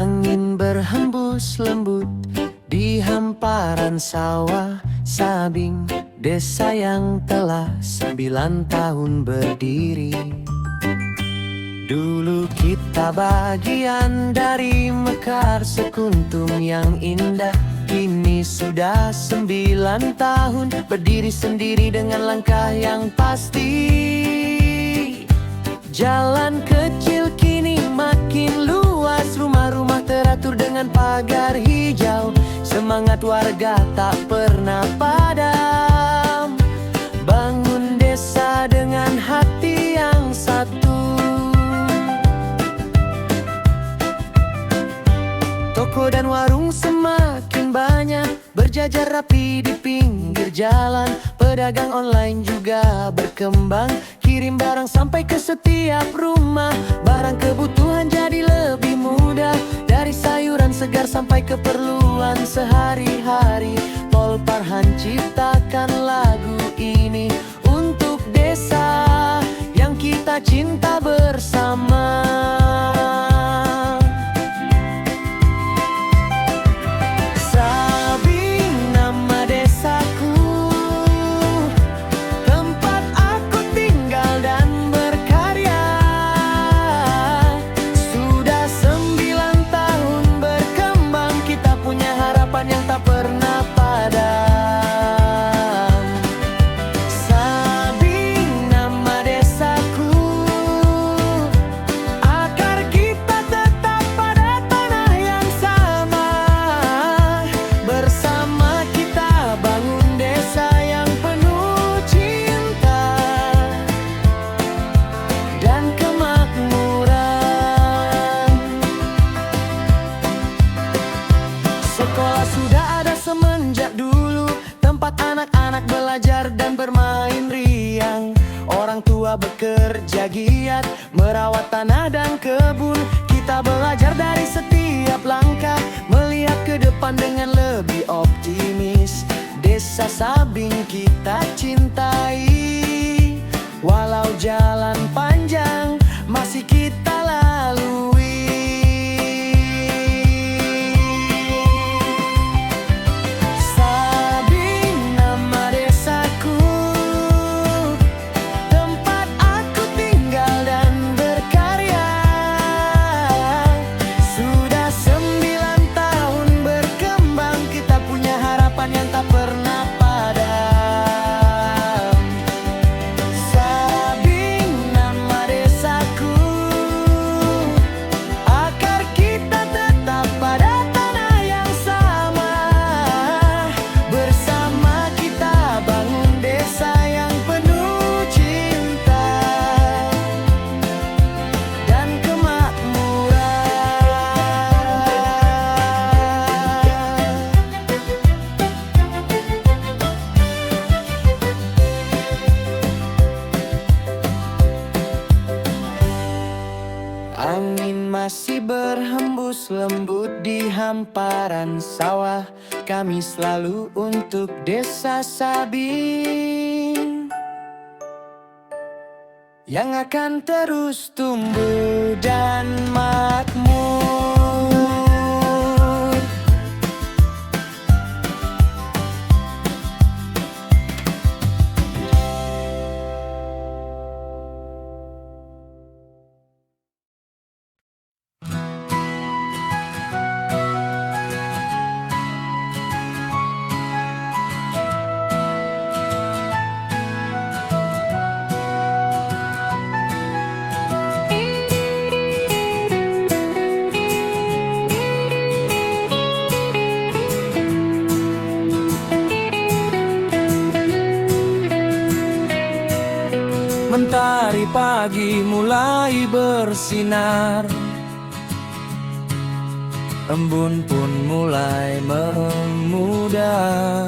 Angin berhembus lembut di hamparan sawah Sabing, desa yang telah 9 tahun berdiri. Dulu kita bagian dari mekar sekuntum yang indah. Kini sudah 9 tahun berdiri sendiri dengan langkah yang pasti. Jalan kecil kini makin luas, rumah-rumah teratur dengan pagar hijau. Semangat warga tak pernah padam, bangun desa dengan hati yang satu. Toko dan warung semakin banyak, berjajar rapi di pinggir jalan. Pedagang online juga berkembang, kirim barang sampai ke setiap rumah. Barang kebutuhan jadi lebih mudah, dari sayuran segar sampai keperluan sehari-hari. Pol Parhan ciptakan lagu ini untuk desa yang kita cinta bersama. Sekolah sudah ada semenjak dulu, tempat anak-anak belajar dan bermain riang. Orang tua bekerja giat, merawat tanah dan kebun. Kita belajar dari setiap langkah, melihat ke depan dengan lebih optimis. Desa Sabing kita cintai, walau jalan panjang masih kita lalui. Angin masih berhembus lembut di hamparan sawah. Kami selalu untuk desa Sabing yang akan terus tumbuh dan makmur. Mentari pagi mulai bersinar, embun pun mulai memudar.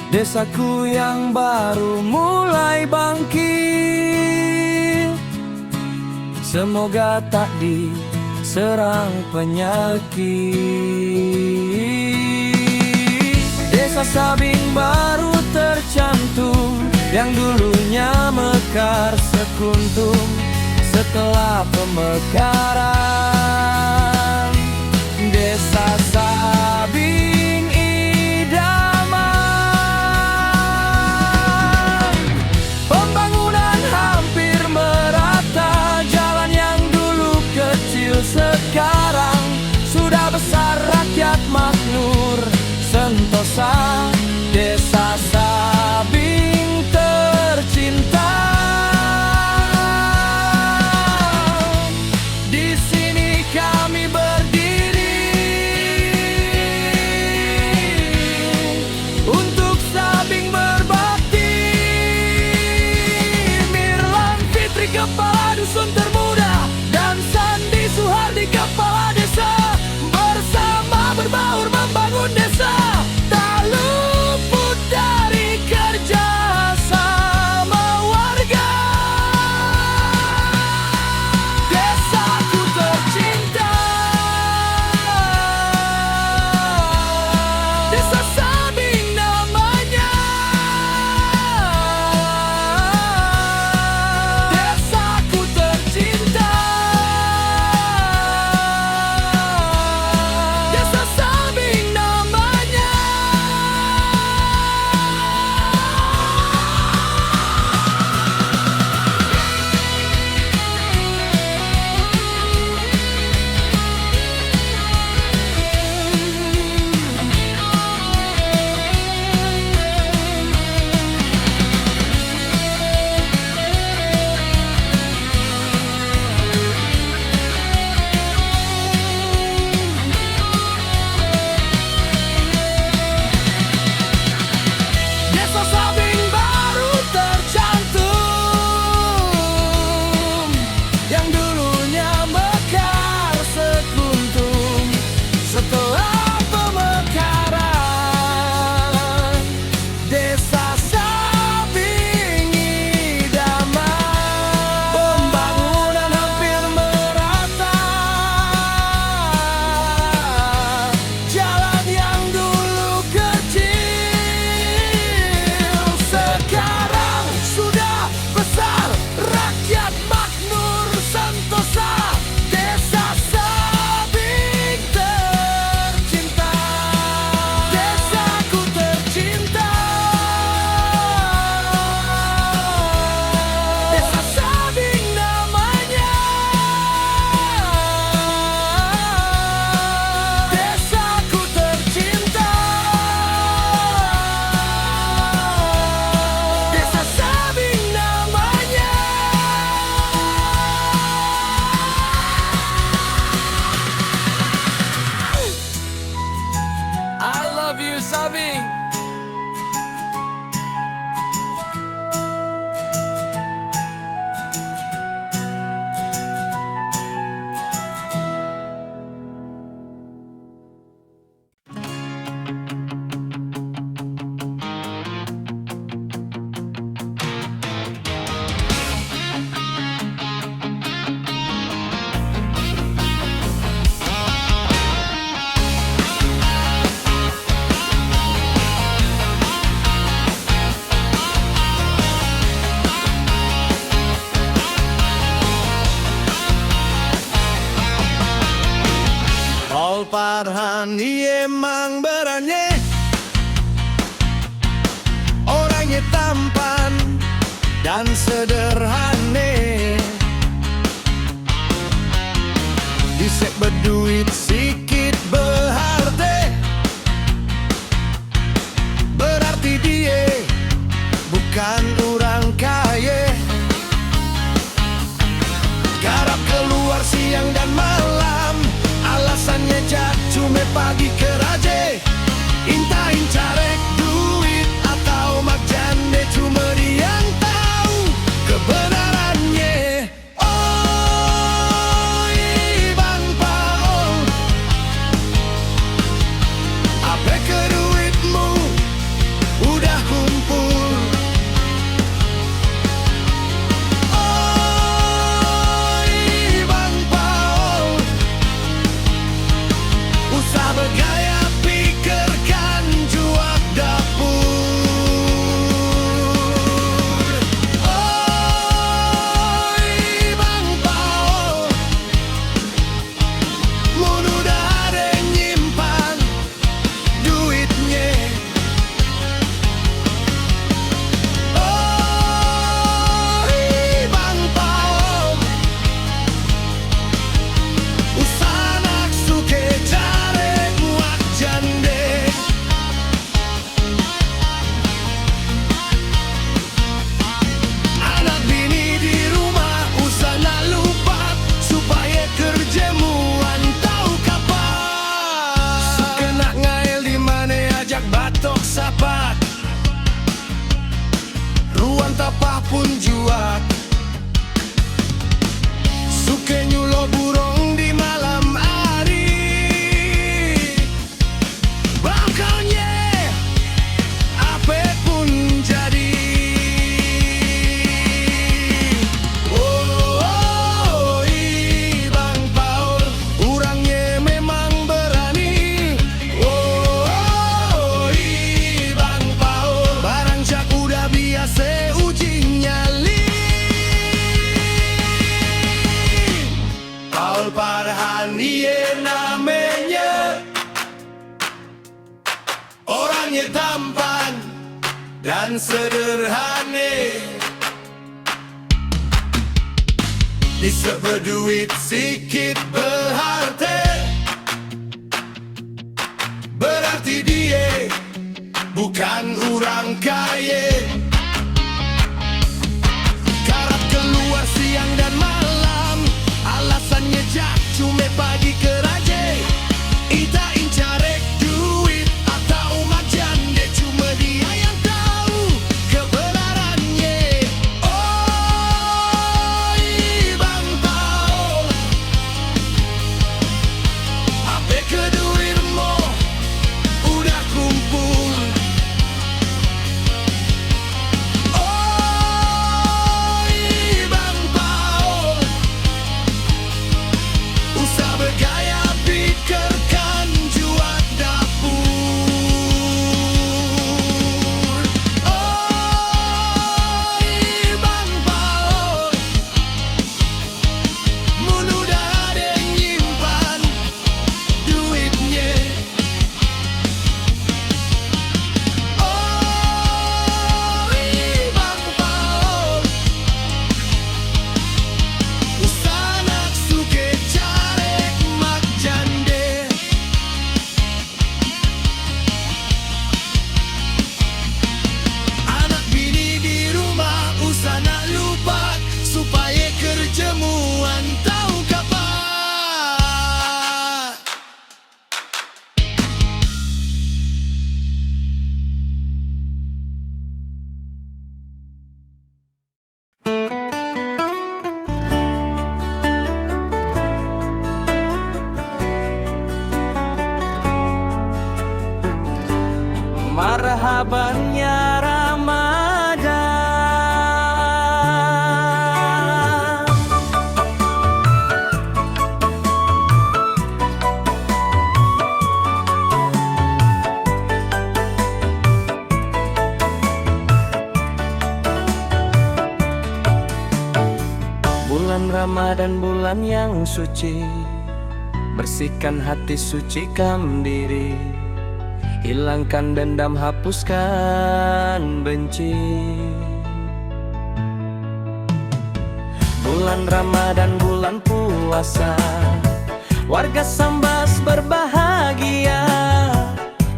Desaku yang baru mulai bangkit, semoga tak diserang penyakit. Desa Sabing baru tercantum, yang dulunya mekar sekuntum setelah pemekaran. love you, Sabi. Paul Farhani emang berani, orangnya tampan dan sederhana, disek berduit sikit berharta, berarti dia bukan orang kaya. Garap keluar siang dan malam, alasannya cuma pagi kerja. Intain carek duit atau mak jande, cuma dia yang tahu kebenarannya. Oh, Bang Paul, apa ke duitmu udah kumpul? Oh, Bang Paul, usah bergaya, pikirkan juak dapur. Oh, Bang Paul, mun udah ada yang nyimpan duitnya. Oh, Bang Paul, usah naksu ke cari muak jande. Anak bini di rumah usah nak lupa, supaya kerjamu tahu kapan. Suka nak ngail di mana ajak batok sapat, ruang tapah pun juak. Suka nyulo burung di malam hari, bangkalnya apa pun jadi. Oh, Bang Paul, orangnya memang berani. Oh, Bang Paul, barang jak udah biasa uji nyali. Paul Farhani namanya, orangnya tampan dan sederhana, disek berduit sikit berharta, berarti dia bukan orang kaya. Garap keluar siang dan malam, alasannya jak cuma pagi kerja. Itain carek duit atau mak jande, cuma dia yang tahu kebenarannya. Oh, Bang Paul, apa ke duitmu udah kumpul? marhabannya Ramadan. Bulan Ramadan, bulan yang suci, bersihkan hati, sucikan diri, hilangkan dendam, hapuskan benci. Bulan Ramadan, bulan puasa, warga Sambas berbahagia,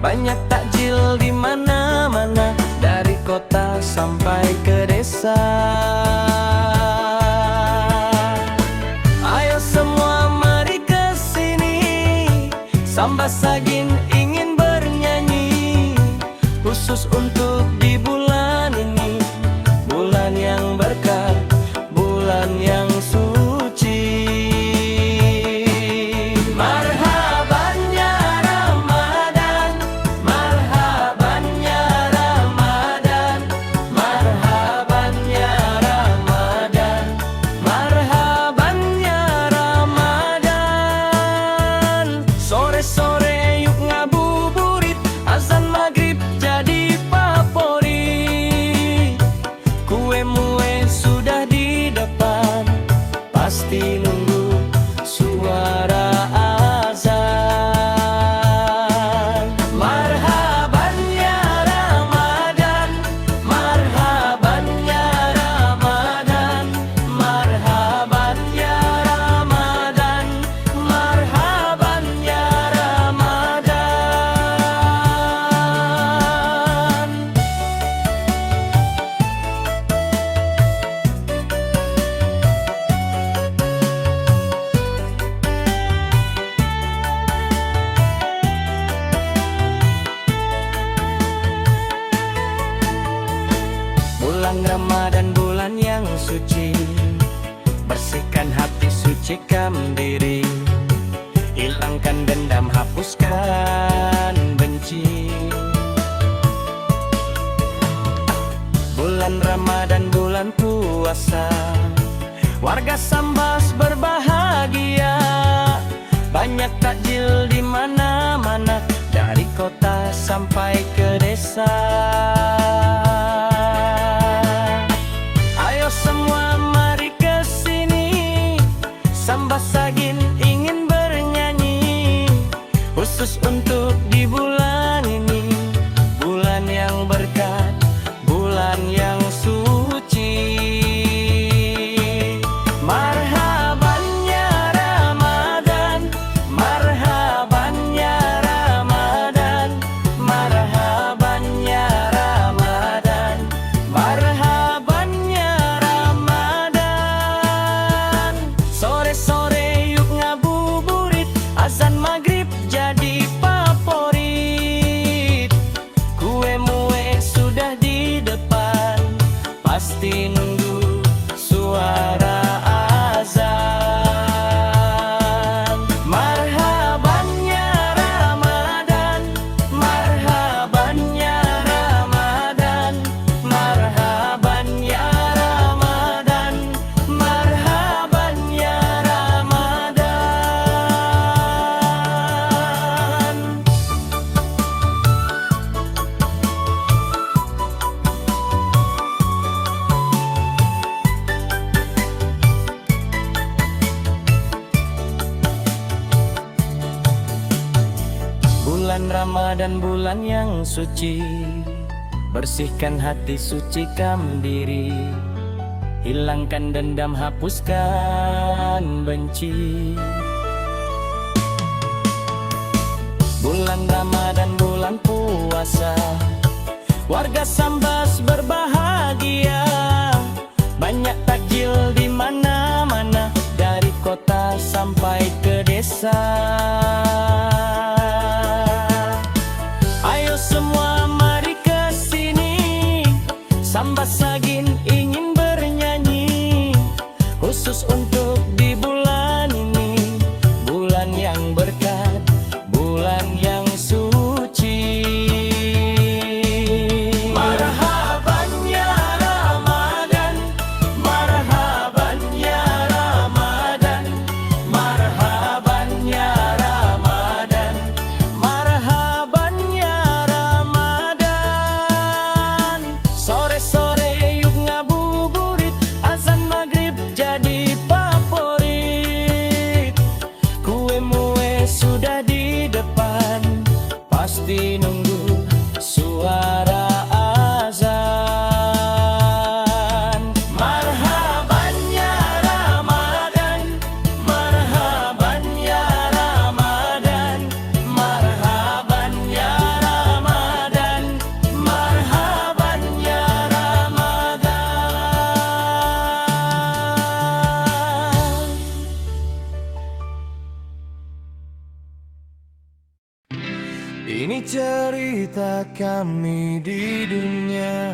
banyak takjil di mana-mana, dari kota sampai ke desa. Ayo semua mari ke sini, Sambas Sagin ingin bernyanyi, khusus untuk di bulan ini, bulan yang berkah, bulan yang suci. Marhabannya Ramadan, marhabannya Ramadan, marhabannya Ramadan, marhabannya Ramadan. Sore-sore yuk ngabuburit, azan maghrib jadi favorit, kue mue sudah di depan, pasti nunggu suara azan. Marhabannya Ramadan, marhabannya Ramadan, marhabannya Ramadan, marhabannya Ramadan. Bulan Ramadan, bulan yang suci, bersihkan hati, sucikan diri, hilangkan dendam, hapuskan benci. Bulan Ramadan, bulan puasa, warga Sambas berbahagia, banyak takjil di mana-mana, dari kota sampai ke desa. Ayo semua mari ke sini, Sambas Sagin ingin bernyanyi, khusus untuk di bulan ini, bulan yang berkah, bulan yang suci. Marhabannya Ramadan, marhabannya Ramadan, marhabannya Ramadan, marhabannya Ramadan. Sore-sore yuk ngabuburit, azan maghrib jadi favorit, kue mue sudah di depan, pasti nunggu suara azan. Marhabannya Ramadan, marhabannya Ramadan, marhabannya Ramadan, marhabannya Ramadan. Bulan Ramadan, bulan yang suci, bersihkan hati, sucikan diri, hilangkan dendam, hapuskan benci. Bulan Ramadan, bulan puasa, warga Sambas berbahagia, banyak takjil di mana-mana, dari kota sampai ke desa. Ayo semua mari ke sini, Sambas Sagin ingin bernyanyi, khusus untuk di bulan ini, bulan yang berkah, bulan yang suci. tunggu suara azan. Marhaban ya Ramadan, marhaban ya Ramadan, marhaban ya Ramadan, marhaban ya Ramadan. Ini cerita kami di dunia,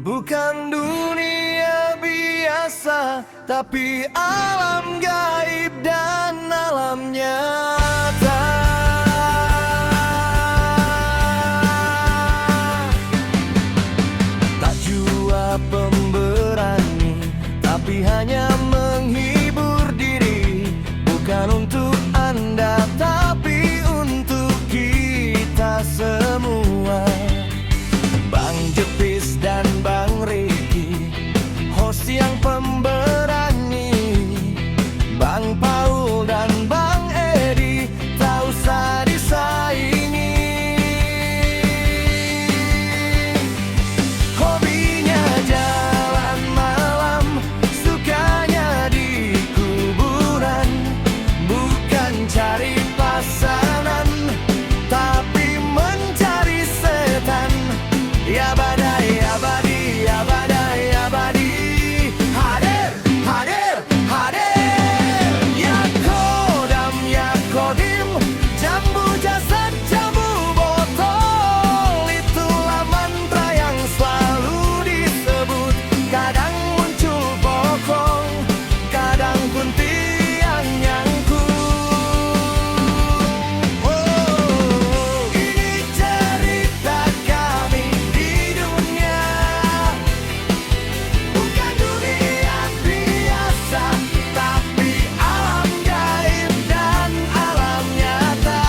bukan dunia biasa, tapi alam gaib dan alam nyata. Tak jua pemberani, tapi hanya menghibur diri. Bukan untuk Anda, tapi untuk kita semua. Bang Jepis dan Bang Riki, host yang pemberani. Bang Paul dan Bang Edi, tak usah disaingi. Hobinya jalan malam, sukanya di kuburan. Bukan cari pasangan, tapi mencari setan. Ya badai, ya badi, ya badai, ya badi. Hadir, hadir, hadir. Ya kodam, ya kodim, jambu jasad, jambu botol. Itulah mantra yang selalu disebut. Kadang muncul bokong, kadang pun tiang nyangkut. Oh, ini cerita kami di dunia, bukan dunia biasa, tapi alam gaib dan alam nyata.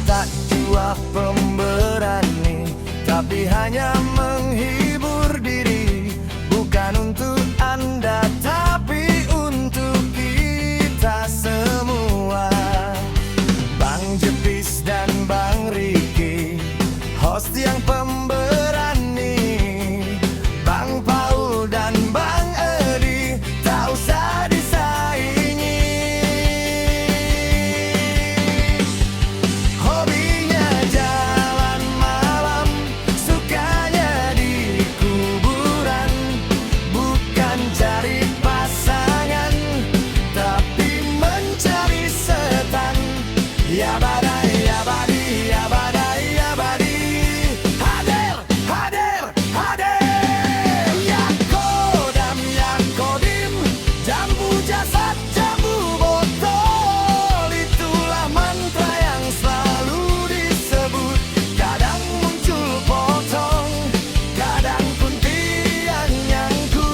Tak jua pemberani, tapi hanya menghibur diri. Bukan untuk Anda, tapi untuk kita semua. Bang Jepis dan Bang Riki, host yang pemberani. Bang Paul dan Bang Edi, tak usah disaingi. Hobinya jalan malam, sukanya di kuburan. Bukan cari pasangan, tapi mencari setan. Ya badai, ya badi, ya badai, ya badi. Hadir, hadir, hadir. Ya kodam, ya kodim, jambu jasad, jambu botol. Itulah mantra yang selalu disebut. Kadang muncul potong, kadang pun tiang nyangkut.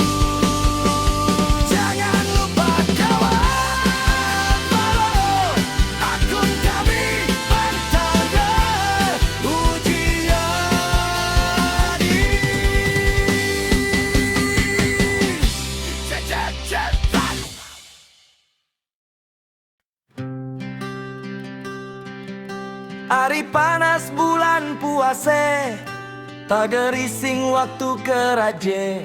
Jangan lupa kawan, follow akun kami Pantanda Ujiadi. Cek, cek, cek, tak. Hari panas bulan puase, tak gerising waktu keraje.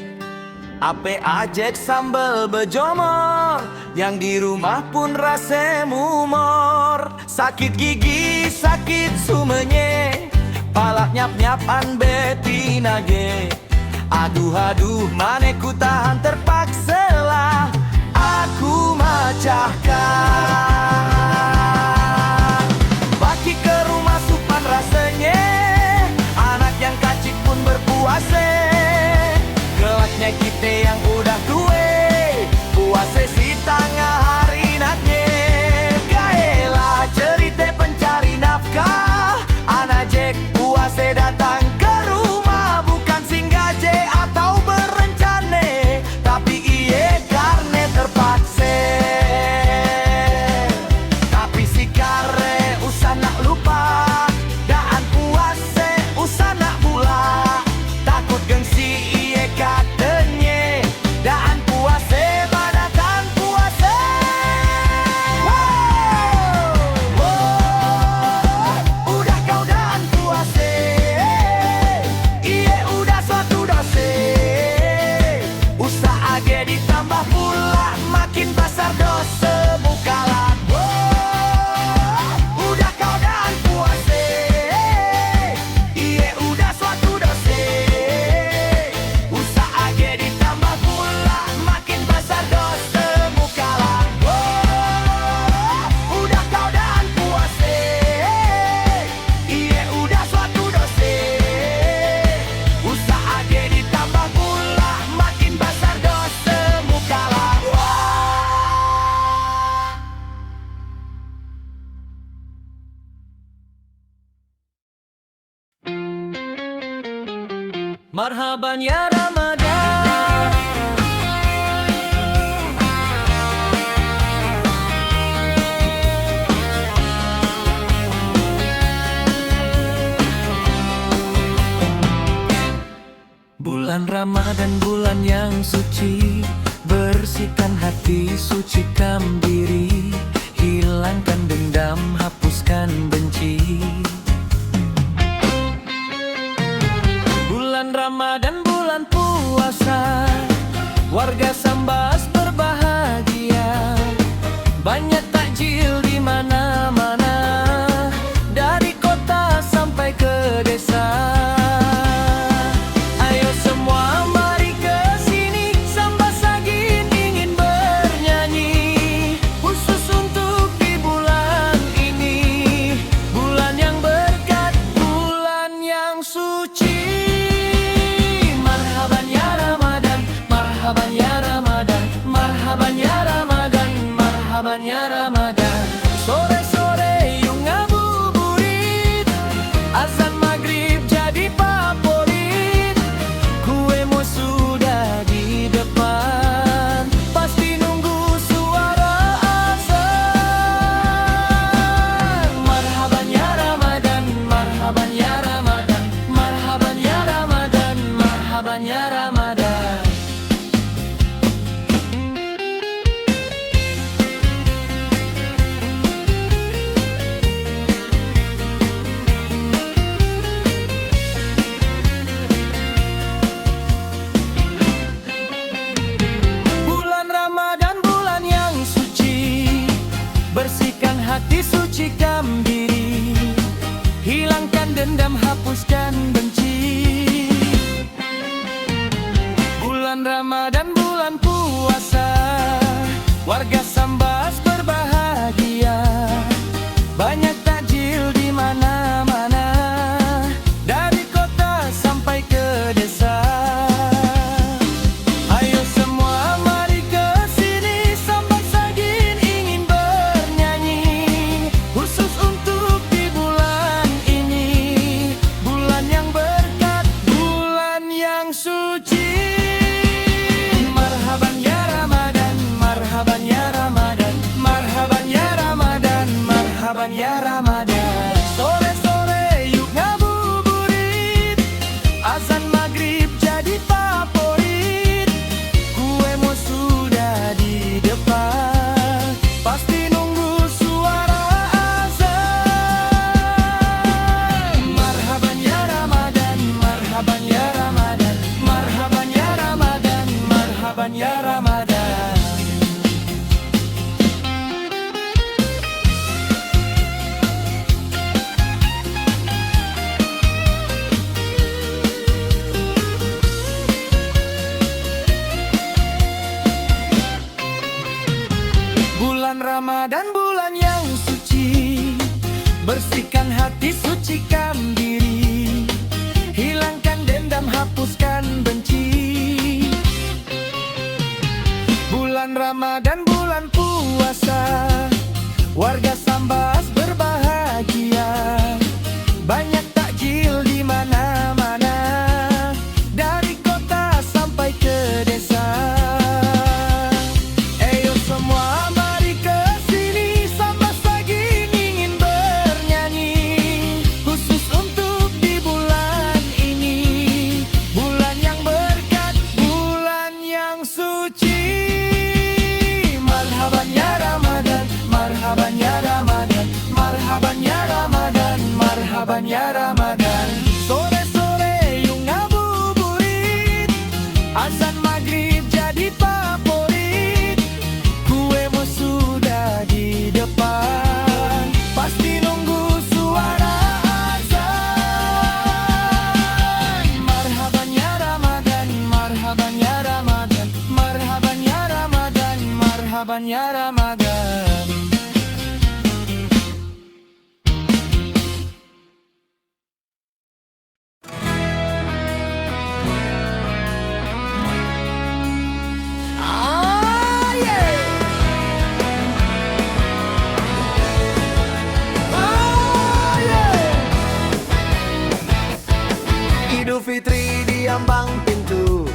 Ape ajek sambal bejomor, yang di rumah pun rasa mumor. Sakit gigi, sakit sumenye, palak nyap-nyapan betina ge. Aduh aduh, mane ku tahan terpaksalah aku macahkan. Baki ke rumah supan rasanya, anak yang kacik pun berpuasa. Kelaknya kita yang udah tua, puasa si tengah hari natnya. Gaelah cerita pencari nafkah, anak Jack puasa datang ke rumah. Bukan singgah je atau berencana, tapi iye karena terpaksa. Marhaban ya Ramadan. Bulan Ramadan, bulan yang suci, bersihkan hati, sucikan diri, hilangkan dendam, hapuskan benci. Bulan Ramadan, bulan puasa, warga Sambas berbahagia, banyak takjil di mana-mana, dari kota sampai ke desa. Ayo semua mari ke sini, Sambas Sagin ingin bernyanyi, khusus untuk di bulan ini, bulan yang berkat, bulan yang suci. Marhaban ya Ramadan, marhaban ya Ramadan, marhaban ya Ramadan, marhaban ya Ramadan. Sore-sore yuk ngabuburit, azan maghrib jadi favorit, kuemu sudah di depan, pasti nunggu suara azan. Marhaban ya Ramadan, marhaban ya Ramadan, marhaban ya Ramadan, marhaban ya Ramadan. Bulan Ramadan, bulan yang suci, bersihkan hati, sucikan diri, hilangkan dendam, hapuskan benci. Bulan Ramadan, bulan puasa, warga Sambas berbahagia, banyak takjil di mana-mana, dari kota sampai ke desa. Ayo semua mari ke sini, Sambas Sagin ingin bernyanyi, khusus untuk di bulan ini, bulan yang berkat, bulan yang suci. Marhaban ya Ramadan, marhaban ya Ramadan, marhaban ya Ramadan, marhaban ya Ramadan. Sore-sore yuk ngabuburit, azan maghrib jadi favorit, kuemu sudah di depan, pasti nunggu suara azan. Marhaban ya Ramadan, marhaban ya Ramadan, marhaban ya Ramadan, marhaban ya Ramadan. Bulan Ramadan, bulan yang suci, bersihkan hati, sucikan diri, hilangkan dendam, hapuskan benci. Bulan Ramadan, bulan puasa, warga Sambas berbahagia, banyak takjil di mana-mana, dari kota sampai ke desa. Ayo semua mari ke sini, Sambas Sagin ingin bernyanyi, khusus untuk di bulan ini, bulan yang berkat, bulan yang suci. Marhaban ya Ramadan, marhaban ya Ramadan, marhaban ya Ramadan, marhaban ya Ramadan. Sore-sore yuk ngabuburit, azan maghrib jadi favorit, kuemu sudah di depan, pasti nunggu suara azan. Marhaban ya Ramadan, marhaban ya Ramadan, marhaban ya Ramadan, marhaban ya Ramadan. Ah, yeah. Ah, yeah. Idul Fitri dia ambang pintu.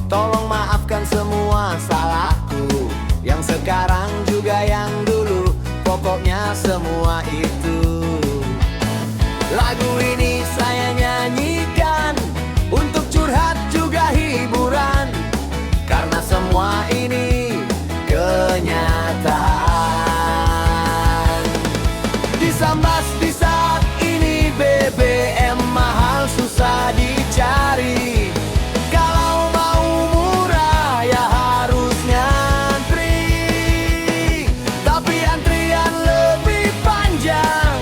Tolong maafkan semua salahku, yang sekarang juga yang dulu, pokoknya semua itu. Lagu ini saya nyanyikan untuk curhat juga hiburan, karena semua ini kenyataan. Disambas di saat ini BBM mahal susah dicari. Kalau mau murah ya harus ngantri, tapi antrian lebih panjang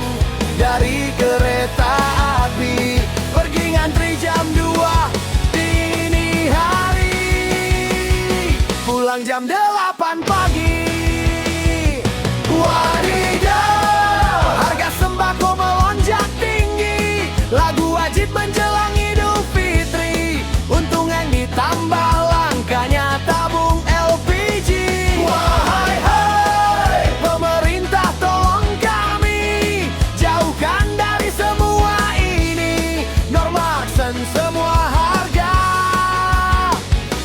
dari kereta api. Pergi ngantri jam 2 dini hari, pulang jam 8 pagi. Wadidaw, harga sembako melonjak tinggi. Lagu wajib menjelang Idul Fitri, untung yang ditambah langkanya tabung LPG. Wahai hai, pemerintah tolong kami, jauhkan dari semua ini, Normaxen semua harga,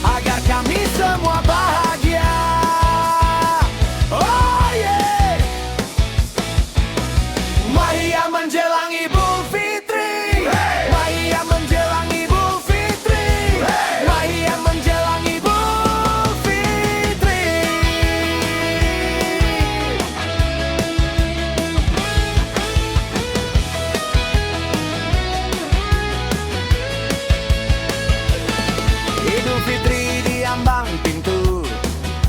agar kami semua bahagia. Oh yeah, Mahia menjelang Idul Fitri, Mahia menjelang Idul Fitri, Mahia menjelang Idul Fitri. Idul Fitri di ambang pintu,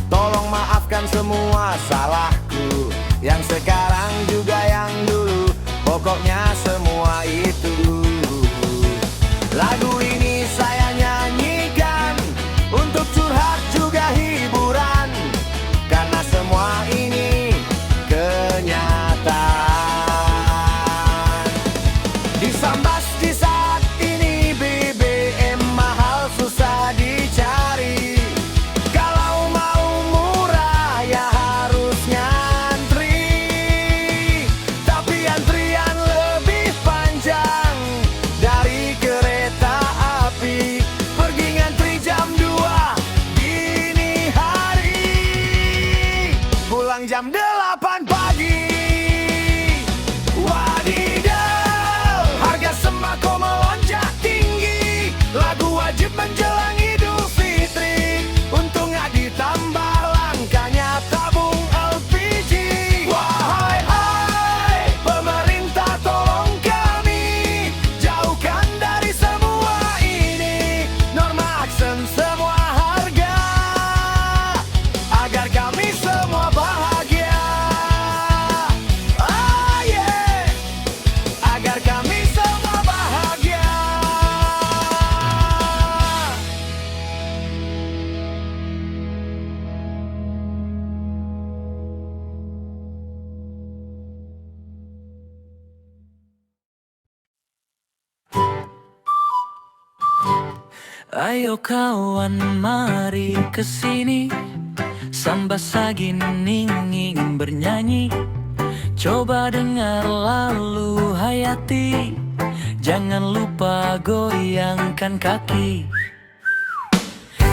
tolong maafkan semua salahku, yang sekarang juga yang dulu, pokoknya semua itu. Lagu ini saya nyanyikan untuk curhat juga hiburan, karena semua ini kenyataan. Disambas di saat ini BBM mahal susah dicari. Kalau mau murah ya harus ngantri, tapi antrian lebih panjang dari kereta api. Pergi ngantri jam 2 dini hari, pulang jam 8 pagi. Wadidaw, harga sembako melonjak tinggi. Lagu wajib menjelang Idul Fitri, untung gak ditambah langkanya tabung LPG. Wahai hai, pemerintah tolong kami, jauhkan dari semua ini, Normaxen semua harga, agar kami semua bahagia. Ah yeah, agar kami semua bahagia. Ayo kawan mari kesini, Samba Sagin ingin bernyanyi. Coba dengar lalu hayati, jangan lupa goyangkan kaki.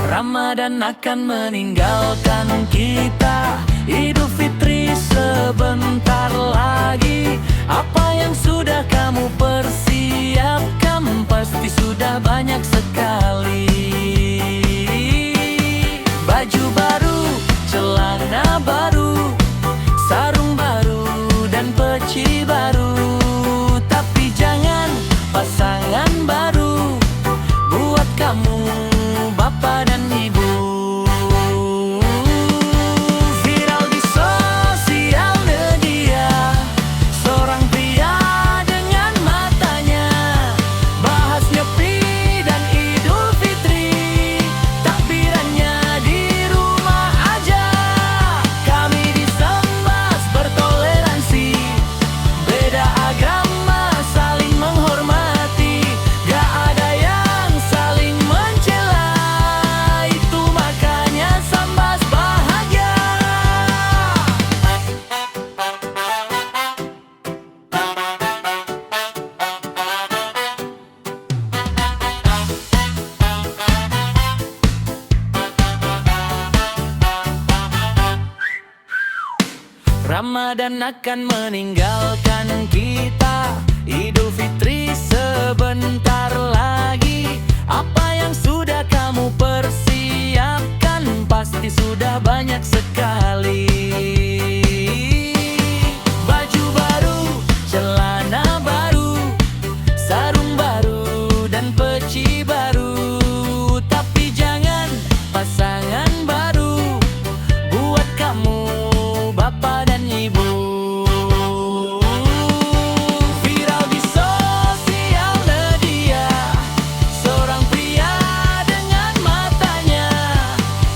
Ramadan akan meninggalkan kita, Idul Fitri sebentar lagi. Apa yang sudah kamu persiapkan pasti sudah banyak sekali. Baju baru, celana baru, sarung baru dan peci baru. Tapi jangan pasangan baru buat kamu bapak dan ibu. Viral di sosial media, Ramadan akan meninggalkan kita, Idul Fitri sebentar lagi. Apa yang sudah kamu persiapkan pasti sudah banyak sekali. Baju baru, celana baru, sarung baru dan peci baru. Tapi jangan pasangan baru buat kamu bapak dan ibu. Viral di sosial media, seorang pria dengan matanya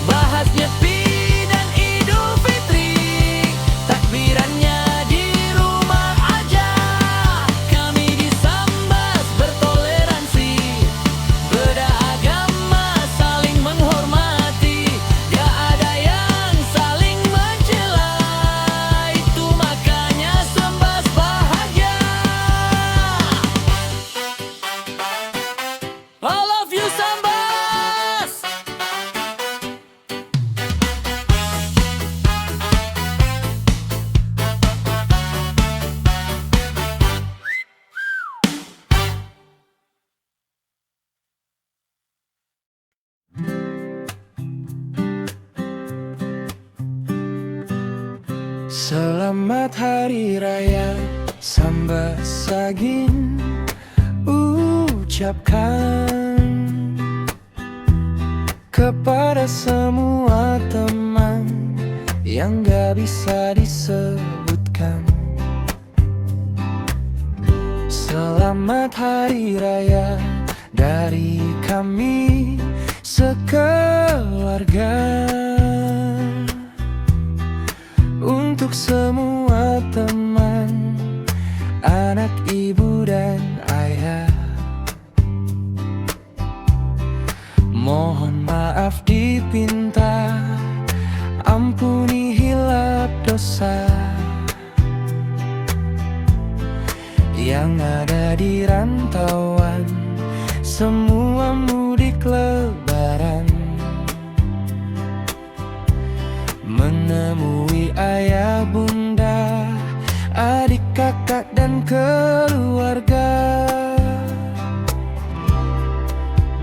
bahas Nyepi dan Idul Fitri. Takbirannya di rumah aja. Kami di Sambas bertoleransi, beda agama saling menghormati. Gak ada yang saling mencela, itu makanya Sambas bahagia. I love you Sambas. Selamat Hari Raya Sambas Sagin ucapkan kepada semua teman yang gak bisa disebutkan. Selamat Hari Raya dari kami sekeluarga. Untuk semua teman, anak, ibu, dan ayah, mohon maaf dipinta, ampuni hilap dosa yang ada di rantauan, semua mudik lebaran, menemui ayah, bunda, adik, kakak, dan keluarga.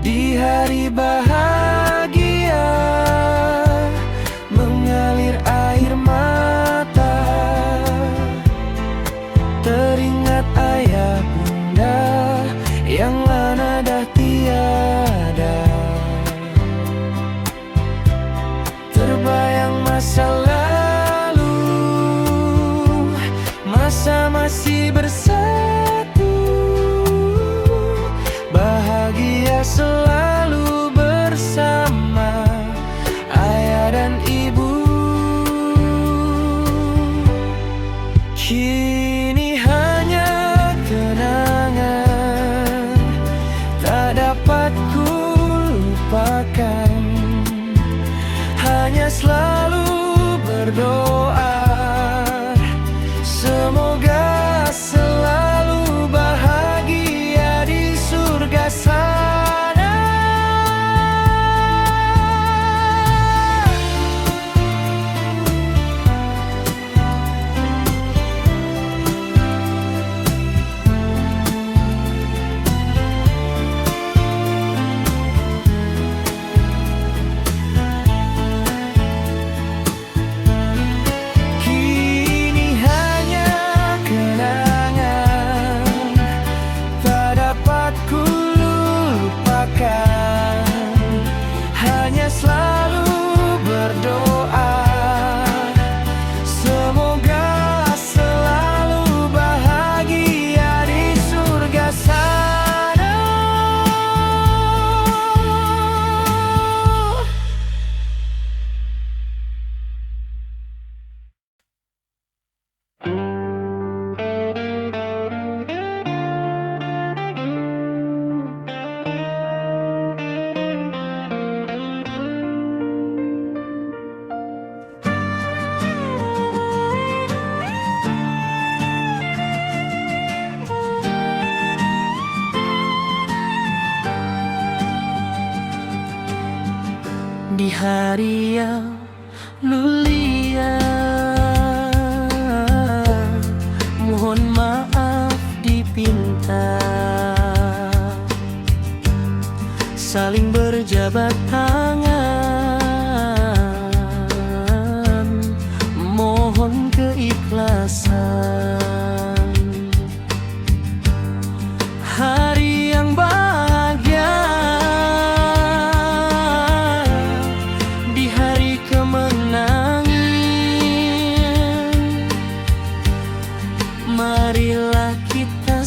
Di hari bahagia mengalir air mata, teringat ayah, bunda yang lana dah tiada. Terbayang masa lalu, masa masih bersatu, bahagia selalu bersama ayah dan ibu. Kini hanya kenangan tak dapat ku lupakan, hanya selalu berdoa semoga selalu bahagia di surga sana. Kini hanya kenangan tak dapat ku lupakan, hanya selalu berdoa semoga selalu bahagia di surga sana. Di hari yang mulia Marilah kita